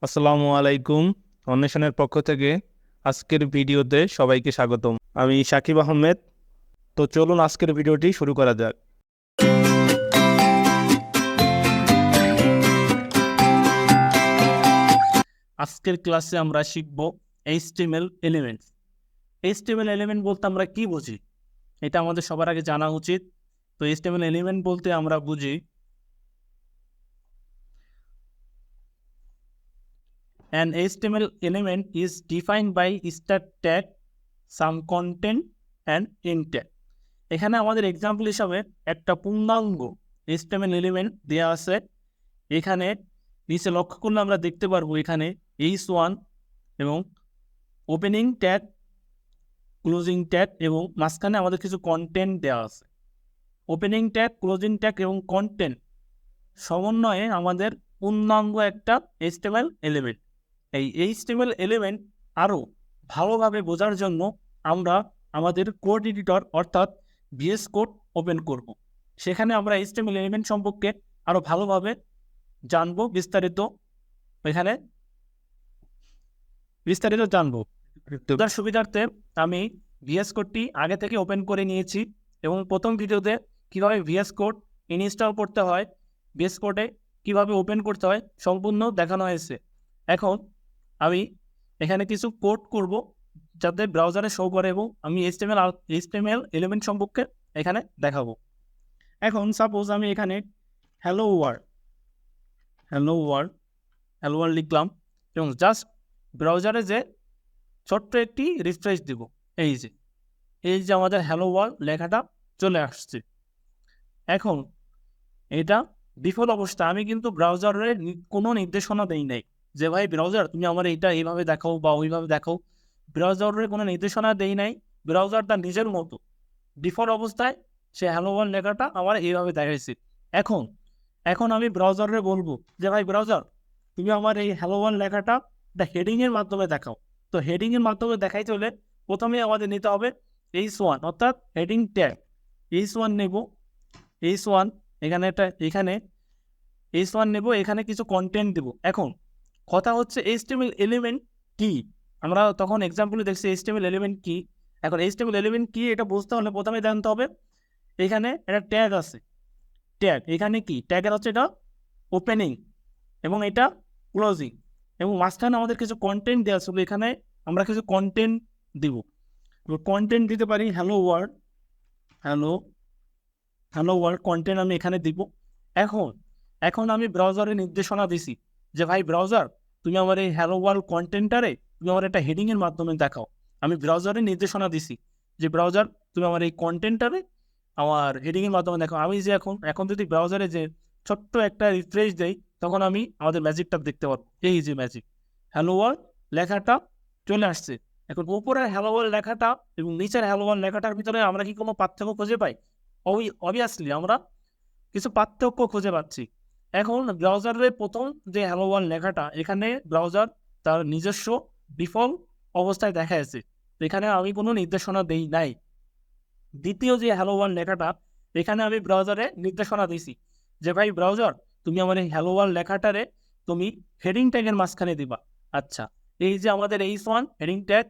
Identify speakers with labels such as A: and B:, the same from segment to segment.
A: আসসালামু আলাইকুম। অন্বেষণের পক্ষ থেকে আজকের ভিডিওতে সবাইকে স্বাগতম। আমি সাকিব আহমেদ। তো চলুন আজকের ভিডিওটি শুরু করা যাক। আজকের ক্লাসে আমরা শিখব HTML এলিমেন্টস। HTML এলিমেন্ট বলতে আমরা কি বুঝি, এটা আমাদের সবার আগে জানা উচিত। তো HTML এলিমেন্ট বলতে আমরা বুঝি an HTML element is defined by start tag, some content and end tag. এখানে আমাদের এক্সাম্পল হিসাবে একটা পূর্ণাঙ্গ HTML এলিমেন্ট দেওয়া আছে। এখানে নিচে লক্ষ্য করলে আমরা দেখতে পারবো এখানে h1 এবং ওপেনিং ট্যাগ, ক্লোজিং ট্যাগ এবং মাঝখানে আমাদের কিছু কন্টেন্ট দেওয়া আছে। ওপেনিং ট্যাগ, ক্লোজিং ট্যাগ এবং কন্টেন্ট সমন্বয়ে আমাদের পূর্ণাঙ্গ একটা HTML এলিমেন্ট। এই HTML এলিমেন্ট আরও ভালোভাবে বোঝার জন্য আমরা আমাদের কোড এডিটর অর্থাৎ VS কোড ওপেন করব। সেখানে আমরা HTML এলিমেন্ট সম্পর্কে আরও ভালোভাবে জানবো, বিস্তারিত জানবো। তার সুবিধার্থে আমি VS কোডটি আগে থেকে ওপেন করে নিয়েছি এবং প্রথম ভিডিওতে কীভাবে VS কোড ইনস্টল করতে হয়, VS কোডে কীভাবে ওপেন করতে হয় সম্পূর্ণ দেখানো হয়েছে। এখন আমি এখানে কিছু কোড করব যাতে ব্রাউজারে শো করে এবং আমি HTML এলিমেন্ট সম্পর্কে এখানে দেখাবো। এখন সাপোজ আমি এখানে হ্যালো ওয়ার্ল্ড লিখলাম এবং জাস্ট ব্রাউজারে যে ছোট্ট একটি রিফ্রেশ দিব। এই যে আমাদের হ্যালো ওয়ার্ল্ড লেখাটা চলে আসছে। এখন এটা ডিফল্ট অবস্থা, আমি কিন্তু ব্রাউজারের কোনো নির্দেশনা দেই নাই যে ভাই ব্রাউজার তুমি আমার এইটা এইভাবে দেখাও বা ওইভাবে দেখাও। ব্রাউজারের কোনো নির্দেশনা দেই নাই। ব্রাউজার তার নিজের মতো ডিফল্ট অবস্থায় সে হ্যালো ওয়ার্ল্ড লেখাটা আমার এইভাবে দেখাইছে। এখন আমি ব্রাউজারে বলবো যে ভাই ব্রাউজার তুমি আমার এই হ্যালো ওয়ার্ল্ড লেখাটা একটা হেডিংয়ের মাধ্যমে দেখাও। তো হেডিংয়ের মাধ্যমে দেখাইতে হলে প্রথমে আমাদের নিতে হবে h1 অর্থাৎ হেডিং ট্যাগ। h1 নেব, h1 এখানে h1 নেব, এখানে কিছু কন্টেন্ট দেব। এখন কথা হচ্ছে HTML এলিমেন্ট কি, আমরা তখন এক্সাম্পলে দেখছি HTML এলিমেন্ট কি। এখন HTML এলিমেন্ট কি এটা বুঝতে হলে প্রথমে জানতে হবে এখানে একটা ট্যাগ আছে। ট্যাগ এখানে কি ট্যাগের হচ্ছে এটা ওপেনিং এবং এটা ক্লোজিং এবং মাঝখানে আমাদের কিছু কন্টেন্ট দেওয়া ছিল। এখানে আমরা কিছু কন্টেন্ট দিব। কন্টেন্ট দিতে পারি হ্যালো ওয়ার্ল্ড কন্টেন্ট আমি এখানে দিব। এখন আমি ব্রাউজারে নির্দেশনা দিছি যে ভাই ব্রাউজার তুমি আমার এই হ্যালো ওয়ার্ল্ড কন্টেন্টারে তুমি আমার একটা হেডিংয়ের মাধ্যমে দেখাও। আমি ব্রাউজারে নির্দেশনা দিছি যে ব্রাউজার তুমি আমার এই কন্টেন্টারে আমার হেডিংয়ের মাধ্যমে দেখাও। আমি যে এখন যদি ব্রাউজারে যে ছোট্ট একটা রিফ্রেশ দেই তখন আমি আমাদের ম্যাজিকটা দেখতে পারবো। এই যে ম্যাজিক, হ্যালো ওয়ার্ল্ড লেখাটা চলে আসছে। এখন উপরের হ্যালো ওয়ার্ল্ড লেখাটা এবং নিচের হ্যালো ওয়ার্ল্ড লেখাটার ভিতরে আমরা কি কোনো পার্থক্য খুঁজে পাই? অবভিয়াসলি আমরা কিছু পার্থক্য খুঁজে পাচ্ছি। এখন ব্রাউজারের প্রথম যে হ্যালো ওয়ার্ল্ড লেখাটা এখানে ব্রাউজার তার নিজস্ব ডিফল্ট অবস্থায় দেখাচ্ছে, এখানে আমি কোনো নির্দেশনা দেই নাই। দ্বিতীয় যে হ্যালো ওয়ার্ল্ড লেখাটা এখানে আমি ব্রাউজারে নির্দেশনা দিছি যে ভাই ব্রাউজার তুমি আমার এই হ্যালো ওয়ার্ল্ড লেখাটারে তুমি হেডিং ট্যাগের মাঝখানে দিবা। আচ্ছা, এই যে আমাদের h1 heading tag,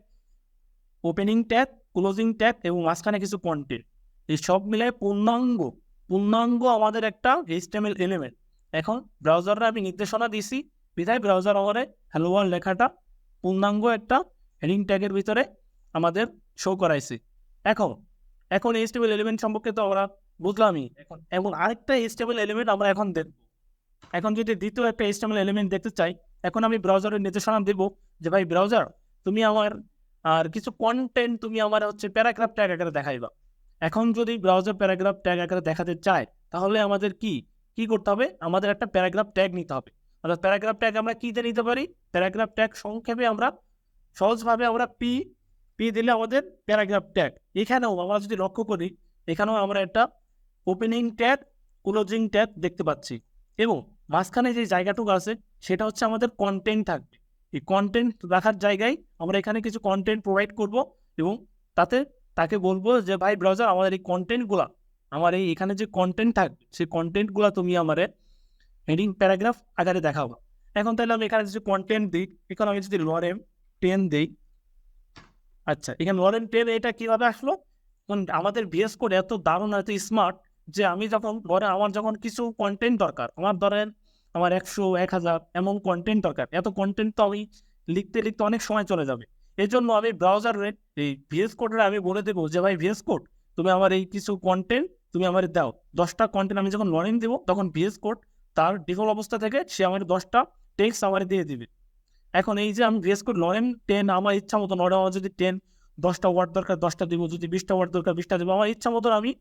A: opening tag, closing tag এবং মাঝখানে কিছু কন্টেন্ট, এই সব মিলে পূর্ণাঙ্গ আমাদের একটা HTML এলিমেন্ট। এখন ব্রাউজারে আমি নির্দেশনা দিছি বিধায় ব্রাউজার আমাদের হ্যালো ওয়ার্ল্ড লেখাটা পূর্ণাঙ্গ একটা হেডিং ট্যাগের ভিতরে আমাদের শো করাইছে। এখন HTML এলিমেন্ট সম্পর্কে তো আমরা বুঝলামই। এখন আরেকটা HTML এলিমেন্ট আমরা এখন দেখব। এখন যদি দ্বিতীয় একটা HTML এলিমেন্ট দেখতে চাই, এখন আমি ব্রাউজারের নির্দেশনা দেব যে ভাই ব্রাউজার তুমি আমার আর কিছু কন্টেন্ট তুমি আমার হচ্ছে প্যারাগ্রাফ ট্যাগ আকারে দেখাইবা। এখন যদি ব্রাউজার প্যারাগ্রাফ ট্যাগ আকারে দেখাতে চায় তাহলে আমাদের কি করতে হবে? আমাদের একটা প্যারাগ্রাফ ট্যাগ নিতে হবে। অর্থাৎ প্যারাগ্রাফ ট্যাগ আমরা কীতে নিতে পারি? প্যারাগ্রাফ ট্যাগ সংক্ষেপে আমরা সহজভাবে আমরা পি দিলে আমাদের প্যারাগ্রাফ ট্যাগ। এখানেও আমরা যদি লক্ষ্য করি এখানেও আমরা একটা ওপেনিং ট্যাগ, ক্লোজিং ট্যাগ দেখতে পাচ্ছি এবং মাঝখানে যে জায়গাটুকু আছে সেটা হচ্ছে আমাদের কন্টেন্ট থাকবে। এই কন্টেন্ট রাখার জায়গায় আমরা এখানে কিছু কন্টেন্ট প্রোভাইড করব এবং তাকে বলবো যে ভাই ব্রাউজার আমাদের এই কন্টেন্টগুলো, আমার এখানে যে কন্টেন্ট থাকবে সেই কন্টেন্টগুলো তুমি আমার হেডিং প্যারাগ্রাফ আকারে দেখাবো। এখন তাহলে আমি এখানে যদি কন্টেন্ট দিই, এখানে আমি যদি লরেম 10 দিই, আচ্ছা এখানে লরেম 10 এটা কিভাবে আসলো? আমাদের ভিএস কোড এত দারুণ, এত স্মার্ট যে আমি যখন আমার যখন কিছু কন্টেন্ট দরকার, আমার ধরেন আমার 100 1000 এমন কন্টেন্ট দরকার, এত কন্টেন্ট তো আমি লিখতে লিখতে অনেক সময় চলে যাবে। এই জন্য আমি ব্রাউজারে এই ভিএস কোডের আমি বলে দেবো যে ভাই ভিএস কোড তুমি আমার এই কিছু কন্টেন্ট তুমি আমার দাও, 10টা কন্টেন্ট আমি যখন লরেম দেবো তখন ভিএস কোড তার ডিফল্ট অবস্থা থেকে সে আমার 10টা টেক্সট আমার দিয়ে দিবে। এখন এই যে আমি ভিএস কোড লরেম 10 আমার ইচ্ছা মতো লরেম, আমার যদি 10টা ওয়ার্ড দরকার 10টা দিব, যদি 20টা ওয়ার্ড দরকার 20টা দিব, আমার ইচ্ছা মতো আমি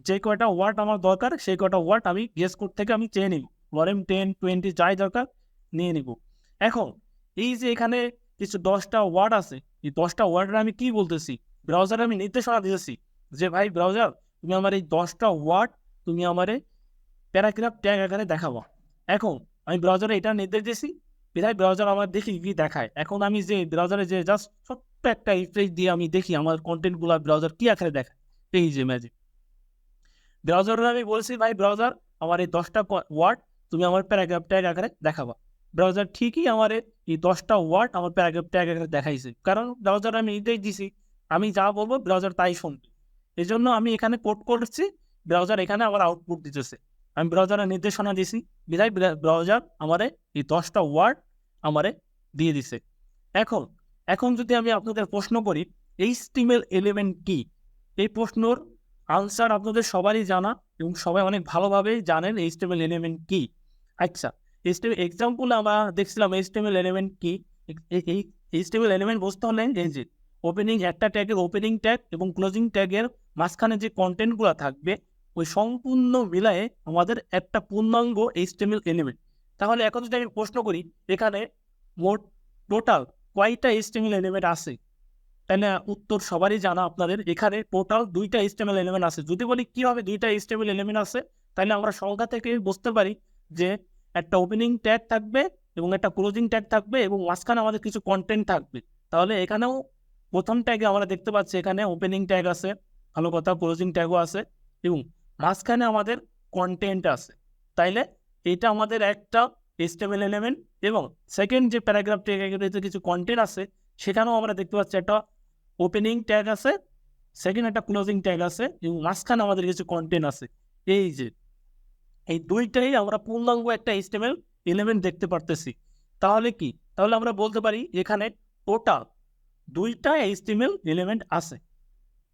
A: যে কয়টা ওয়ার্ড আমার দরকার সেই কয়টা ওয়ার্ড আমি ভিএস কোড থেকে আমি চেয়ে নিব, লরেম 10 20 যাই দরকার নিয়ে নিব। এখন এই যে এখানে কিছু 10টা ওয়ার্ড আছে, এই 10টা ওয়ার্ডের আমি কি বলতেছি, ব্রাউজারে আমি নির্দেশনা দিয়েছি যে ভাই ব্রাউজার তুমি আমার এই 10টা ওয়ার্ড তুমি আমারে প্যারাগ্রাফ ট্যাগ আকারে দেখাবো। এখন আমি ব্রাউজারে এটা নির্দেশ দিয়েছি, বিধায় ব্রাউজার আমার দেখি কি দেখায়। এখন আমি যে ব্রাউজারে যে জাস্ট ছোট্ট একটা রিফ্রেশ দিয়ে আমি দেখি আমার কন্টেন্টগুলো ব্রাউজার কি আকারে দেখায়, এই যে ম্যাজিক। ব্রাউজারে আমি বলছি ভাই ব্রাউজার আমার এই 10টা ওয়ার্ড তুমি আমার প্যারাগ্রাফ ট্যাগ আকারে দেখাবা। ব্রাউজার ঠিকই আমার এই 10টা ওয়ার্ড আমার প্যারাগ্রাফ ট্যাগ আকারে দেখাইছে, কারণ ব্রাউজার আমি নির্দেশ দিছি, আমি যা বলবো ব্রাউজার তাই শুনবে। এই জন্য আমি এখানে কোড করছি, ব্রাউজার এখানে আমার আউটপুট দিতেছে। আমি ব্রাউজারের নির্দেশনা দিছি, বিধায় ব্রাউজার আমারে এই 10টা ওয়ার্ড আমারে দিয়ে দিছে। এখন এখন যদি আমি আপনাদের প্রশ্ন করি HTML এলিমেন্ট কি, এই প্রশ্নর আনসার আপনাদের সবারই জানা এবং সবাই অনেক ভালোভাবে জানেন HTML এলিমেন্ট কি। আচ্ছা HTML এক্সাম্পল আমরা দেখছিলাম HTML এলিমেন্ট কি। এই HTML এলিমেন্ট বুঝতে হলে এই যে ওপেনিং একটা ট্যাগের ওপেনিং ট্যাগ এবং ক্লোজিং ট্যাগের মাঝখানে যে কন্টেন্টগুলো থাকবে ওই সম্পূর্ণ মিলায়ে আমাদের একটা পূর্ণাঙ্গ HTML এলিমেন্ট। তাহলে এখন যদি আমি প্রশ্ন করি এখানে মোট টোটাল কয়টা HTML এলিমেন্ট আছে, তাহলে উত্তর সবারই জানা আপনাদের, এখানে টোটাল 2টা HTML এলিমেন্ট আছে। যদি বলি কিভাবে 2টা HTML এলিমেন্ট আছে, তাহলে আমরা সংখ্যা থেকে বুঝতে পারি যে একটা ওপেনিং ট্যাগ থাকবে এবং একটা ক্লোজিং ট্যাগ থাকবে এবং মাঝখানে আমাদের কিছু কন্টেন্ট থাকবে। তাহলে এখানেও প্রথম ট্যাগে আমরা দেখতে পাচ্ছি এখানে ওপেনিং ট্যাগ আছে, ভালো কথা, ক্লোজিং ট্যাগও আছে এবং মাঝখানে আমাদের কন্টেন্ট আছে। তাইলে এটা আমাদের একটা HTML এলিমেন্ট এবং সেকেন্ড যে প্যারাগ্রাফ ট্যাগে কিছু কন্টেন্ট আছে সেখানেও আমরা দেখতে পাচ্ছি একটা ওপেনিং ট্যাগ আছে, সেকেন্ড একটা ক্লোজিং ট্যাগ আছে এবং মাঝখানে আমাদের কিছু কন্টেন্ট আছে। এই যে এই দুইটাই আমরা পূর্ণাঙ্গ একটা HTML এলিমেন্ট দেখতে পারতেছি। তাহলে কি, তাহলে আমরা বলতে পারি এখানে টোটাল 2টা HTML এলিমেন্ট আছে।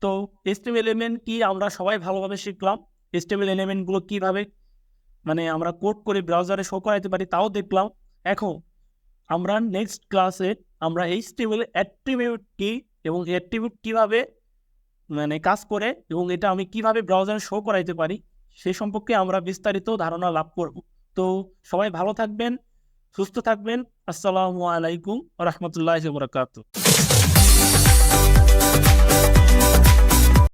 A: তো HTML এলিমেন্ট কি আমরা সবাই ভালোভাবে শিখলাম, HTML এলিমেন্টগুলো কিভাবে মানে আমরা কোড করে ব্রাউজারে শো করাতে পারি তাও দেখলাম। এখন আমরা নেক্সট ক্লাসে আমরা HTML অ্যাট্রিবিউট কি এবং অ্যাট্রিবিউট কিভাবে মানে কাজ করে এবং এটা আমি কিভাবে ব্রাউজারে শো করাইতে পারি সে সম্পর্কে আমরা বিস্তারিত ধারণা লাভ করব। তো সবাই ভালো থাকবেন, সুস্থ থাকবেন। আসসালামু আলাইকুম ওয়া রাহমাতুল্লাহি ওয়া বারাকাতুহু।